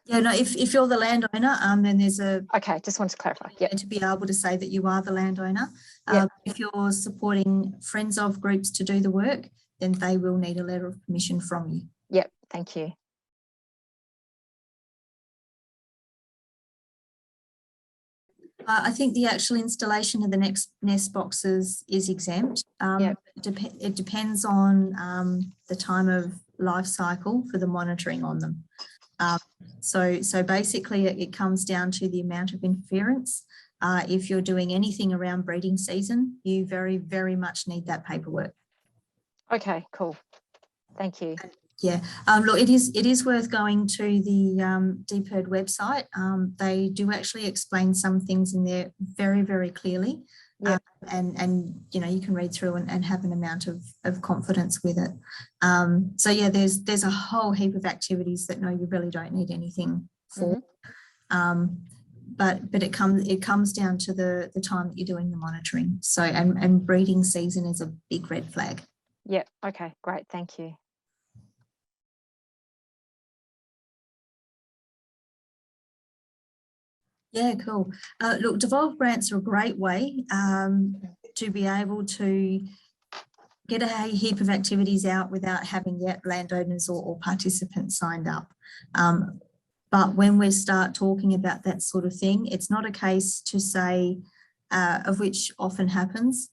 Yeah, no, if you're the landowner, then there's a... Okay, just wanted to clarify. Yeah. To be able to say that you are the landowner. If you're supporting friends of groups to do the work, then they will need a letter of permission from you. Yep, thank you. I think the actual installation of the nest boxes is exempt. It depends on the time of life cycle for the monitoring on them. So basically it comes down to the amount of interference. If you're doing anything around breeding season, you very, very much need that paperwork. Okay, cool. Thank you. Yeah, look, it is worth going to the DPIRD website. They do actually explain some things in there very, very clearly. And you know, you can read through and have an amount of confidence with it. So yeah, there's a whole heap of activities that no, you really don't need anything for. But it comes down to the time that you're doing the monitoring. So and breeding season is a big red flag. Yeah, okay, great, thank you. Yeah, cool. Look, devolved grants are a great way to be able to get a heap of activities out without having yet landowners or participants signed up. But when we start talking about that sort of thing, it's not a case to say, of which often happens,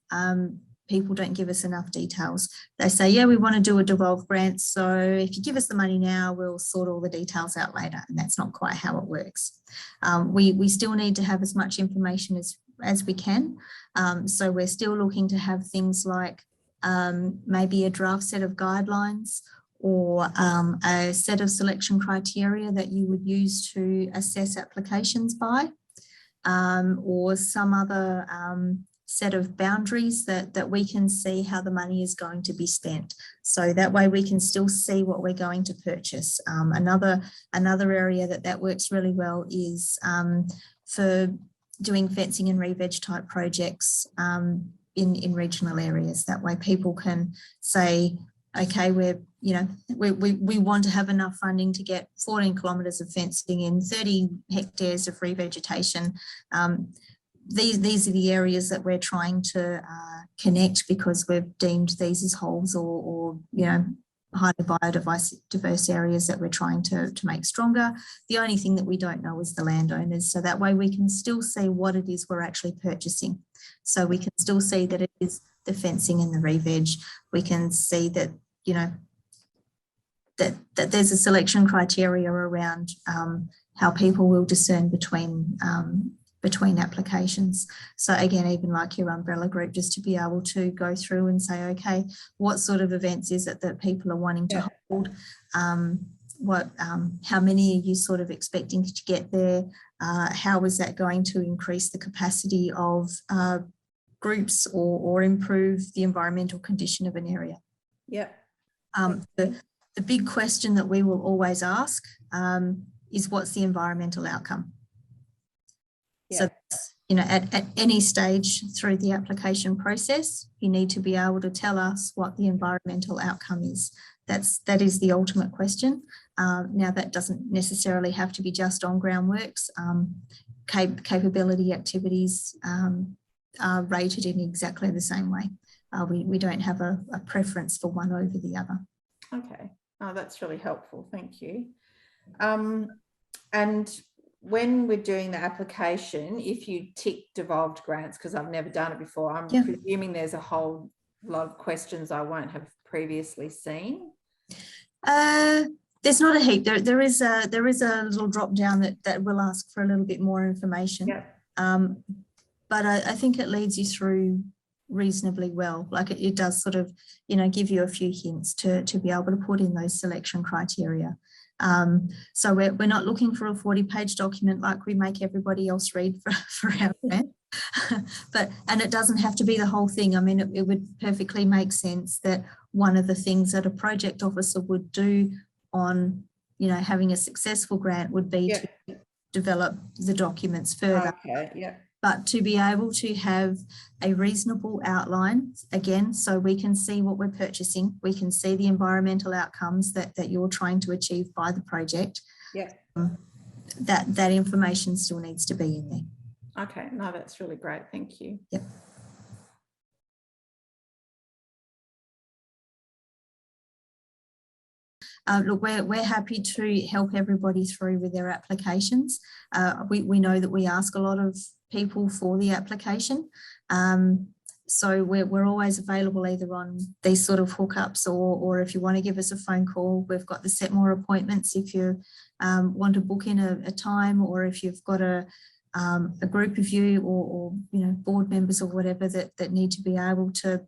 people don't give us enough details. They say, yeah, we want to do a devolved grant, so if you give us the money now, we'll sort all the details out later. And that's not quite how it works. We still need to have as much information as we can. So we're still looking to have things like maybe a draft set of guidelines or a set of selection criteria that you would use to assess applications by, or some other set of boundaries that we can see how the money is going to be spent. So that way we can still see what we're going to purchase. Another area that works really well is for doing fencing and re-veg type projects in regional areas. That way people can say, okay, we want to have enough funding to get 14 kilometres of fencing in, 30 hectares of revegetation. These are the areas that we're trying to connect because we've deemed these as holes or highly biodiverse areas that we're trying to make stronger. The only thing that we don't know is the landowners. So that way we can still see what it is we're actually purchasing. So we can still see that it is the fencing and the re-veg. We can see that, that there's a selection criteria around how people will discern between applications. So again, even like your umbrella group, just to be able to go through and say, okay, what sort of events is it that people are wanting to hold? How many are you sort of expecting to get there? How is that going to increase the capacity of groups or improve the environmental condition of an area? Yeah. The big question that we will always ask is, what's the environmental outcome? So, at any stage through the application process, you need to be able to tell us what the environmental outcome is. That is the ultimate question. Now, that doesn't necessarily have to be just on groundworks. Capability activities are rated in exactly the same way. We don't have a preference for one over the other. Okay, that's really helpful. Thank you. And when we're doing the application, if you tick devolved grants, because I've never done it before, I'm presuming there's a whole lot of questions I won't have previously seen. There's not a heap. There is a little drop down that will ask for a little bit more information. Yeah. But I think it leads you through reasonably well. Like it does sort of, give you a few hints to be able to put in those selection criteria. So we're not looking for a 40-page document like we make everybody else read for our grant. And it doesn't have to be the whole thing. I mean, it would perfectly make sense that one of the things that a project officer would do on, having a successful grant would be to develop the documents further. Okay, yeah. But to be able to have a reasonable outline, again, so we can see what we're purchasing, we can see the environmental outcomes that you're trying to achieve by the project. Yeah. that information still needs to be in there. Okay, no, that's really great. Thank you. Yep. Look, we're happy to help everybody through with their applications. We know that we ask a lot of people for the application. So we're always available either on these sort of hookups or if you want to give us a phone call, we've got the Set More appointments if you want to book in a time, or if you've got a group of you or you know, board members or whatever that need to be able to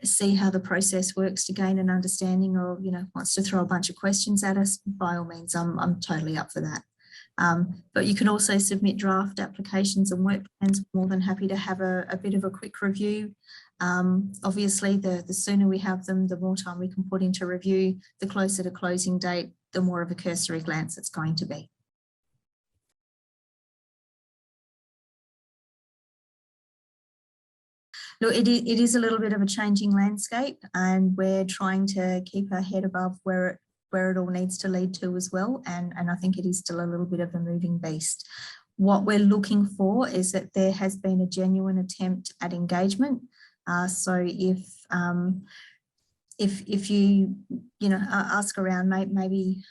see how the process works to gain an understanding, or you know, wants to throw a bunch of questions at us, by all means, I'm totally up for that. But you can also submit draft applications and work plans. More than happy to have a bit of a quick review. Obviously, the sooner we have them, the more time we can put into review. The closer to closing date, the more of a cursory glance it's going to be. Look, it is a little bit of a changing landscape, and we're trying to keep our head above where it all needs to lead to as well. And I think it is still a little bit of a moving beast. What we're looking for is that there has been a genuine attempt at engagement. So if you know, ask around, maybe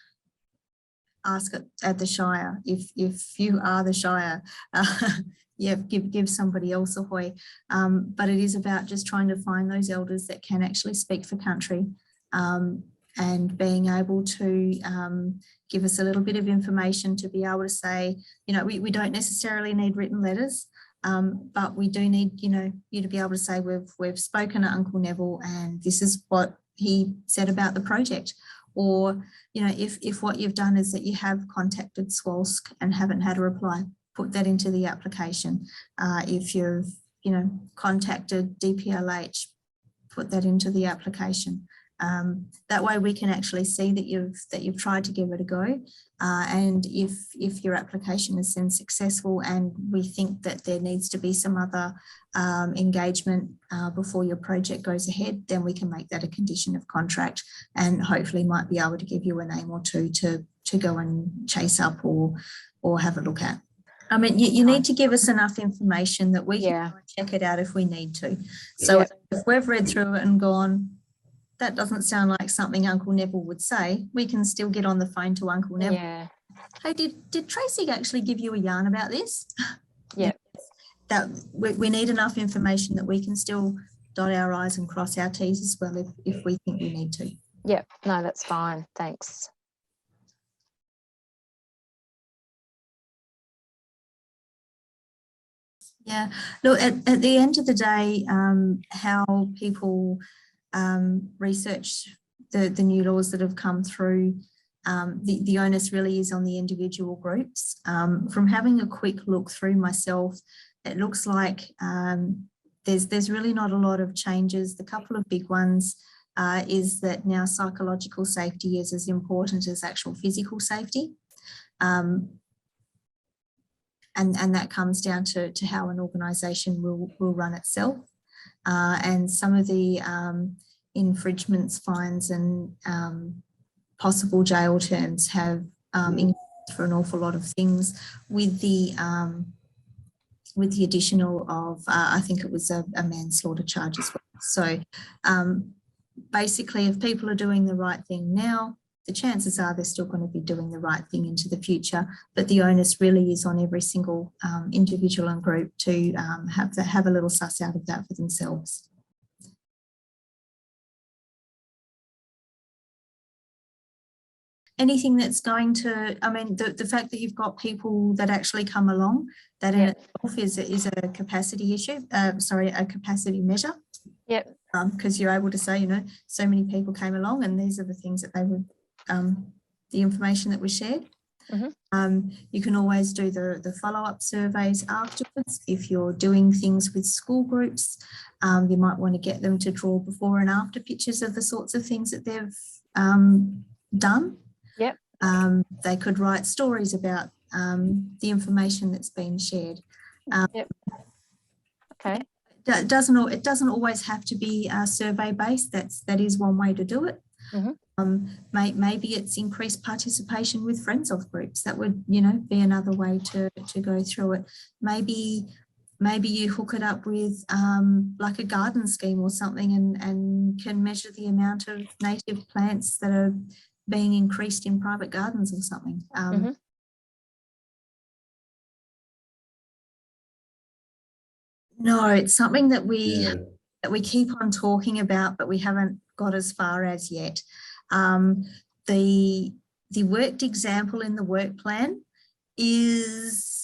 ask at the Shire, if you are the Shire, yeah, give somebody else a hoy. But it is about just trying to find those elders that can actually speak for country, and being able to give us a little bit of information to be able to say, you know, we don't necessarily need written letters, but we do need, you know, you to be able to say we've spoken to Uncle Neville and this is what he said about the project. Or, you know, if what you've done is that you have contacted SWALSC and haven't had a reply, put that into the application. If you've, you know, contacted DPLH, put that into the application. That way we can actually see that you've tried to give it a go. And if your application has been successful and we think that there needs to be some other engagement before your project goes ahead, then we can make that a condition of contract, and hopefully might be able to give you a name or two to go and chase up or have a look at. I mean, you need to give us enough information that we can check it out if we need to. So if we've read through it and gone, that doesn't sound like something Uncle Neville would say, we can still get on the phone to Uncle Neville. Yeah. Hey, did Tracy actually give you a yarn about this? Yeah. That we need enough information that we can still dot our I's and cross our T's as well if we think we need to. Yeah, no, that's fine. Thanks. Yeah, look, at the end of the day, how people research the new laws that have come through, the onus really is on the individual groups. From having a quick look through myself, it looks like there's really not a lot of changes. The couple of big ones is that now psychological safety is as important as actual physical safety. And that comes down to how an organisation will run itself. And some of the infringements, fines and possible jail terms have increased for an awful lot of things, with the additional of, I think it was a manslaughter charge as well. So basically, if people are doing the right thing now, the chances are they're still going to be doing the right thing into the future, but the onus really is on every single individual and group to have a little suss out of that for themselves. Anything that's going to, I mean, the fact that you've got people that actually come along, that in itself is a capacity issue, a capacity measure. Yep. Because you're able to say, you know, so many people came along and these are the things that they would, the information that was shared. Mm-hmm. You can always do the follow-up surveys afterwards. If you're doing things with school groups, you might want to get them to draw before and after pictures of the sorts of things that they've done. Yep. They could write stories about the information that's been shared. Yep. Okay. It doesn't always have to be survey based. That is one way to do it. Maybe it's increased participation with friends of groups. That would, you know, be another way to go through it. Maybe you hook it up with like a garden scheme or something, and can measure the amount of native plants that are being increased in private gardens or something. No, it's something that we keep on talking about, but we haven't got as far as yet. The worked example in the work plan is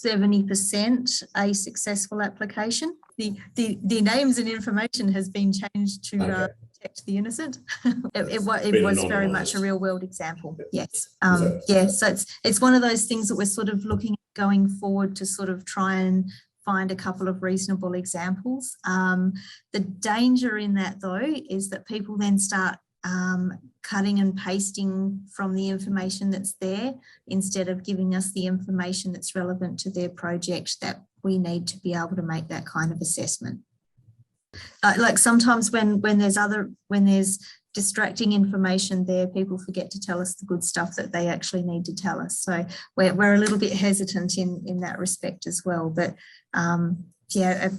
70% a successful application. The names and information has been changed to protect the innocent. it was very much a real world example. Yes. Yeah. So it's one of those things that we're sort of looking at going forward to sort of try and find a couple of reasonable examples. The danger in that though is that people then start cutting and pasting from the information that's there instead of giving us the information that's relevant to their project, that we need to be able to make that kind of assessment. Like sometimes when there's distracting information there, people forget to tell us the good stuff that they actually need to tell us. So we're a little bit hesitant in that respect as well. But it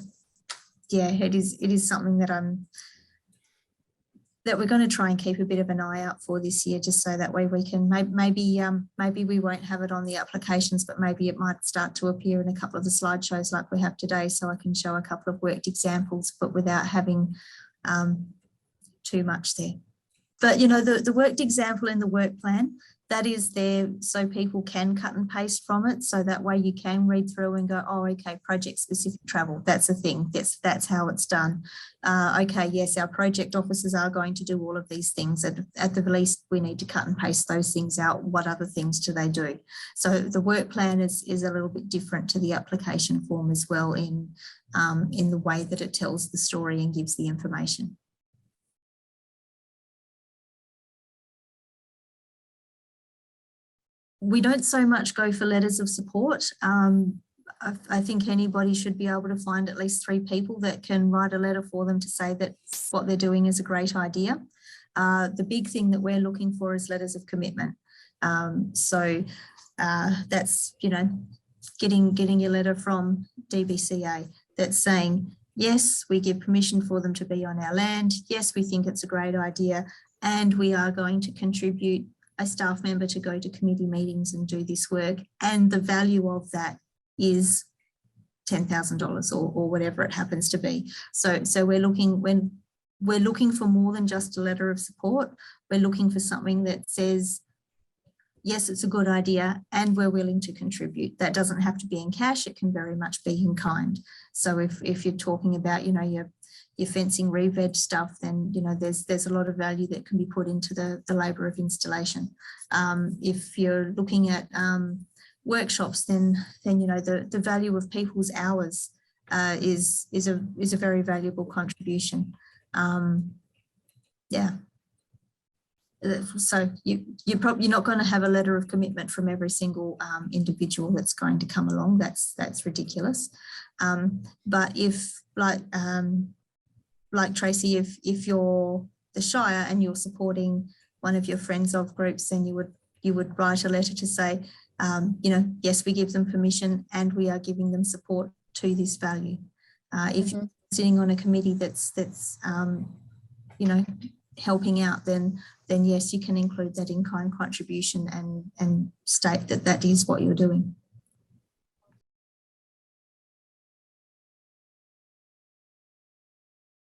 is something that we're going to try and keep a bit of an eye out for this year, just so that way we can maybe we won't have it on the applications, but maybe it might start to appear in a couple of the slideshows like we have today, so I can show a couple of worked examples, but without having too much there. But you know, the worked example in the work plan, that is there so people can cut and paste from it, so that way you can read through and go, oh, okay, project specific travel, that's a thing, that's how it's done. Okay, yes, our project officers are going to do all of these things. At the least, we need to cut and paste those things out. What other things do they do? So the work plan is a little bit different to the application form as well in the way that it tells the story and gives the information. We don't so much go for letters of support. I think anybody should be able to find at least 3 people that can write a letter for them to say that what they're doing is a great idea. The big thing that we're looking for is letters of commitment. That's, you know, getting your letter from DBCA that's saying, yes, we give permission for them to be on our land. Yes, we think it's a great idea, and we are going to contribute a staff member to go to committee meetings and do this work, and the value of that is $10,000 or whatever it happens to be. So we're looking for more than just a letter of support. We're looking for something that says, yes, it's a good idea and we're willing to contribute. That doesn't have to be in cash, it can very much be in kind. So if you're talking about, you know, your fencing re-veg stuff, then, you know, there's a lot of value that can be put into the labour of installation. If you're looking at workshops, then you know, the value of people's hours is a very valuable contribution. Yeah. So you're not going to have a letter of commitment from every single individual that's going to come along. That's ridiculous. But if like Tracy, if you're the Shire and you're supporting one of your friends of groups, then you would write a letter to say, you know, yes, we give them permission and we are giving them support to this value. If you're sitting on a committee that's you know, helping out, then yes, you can include that in-kind contribution and state that is what you're doing.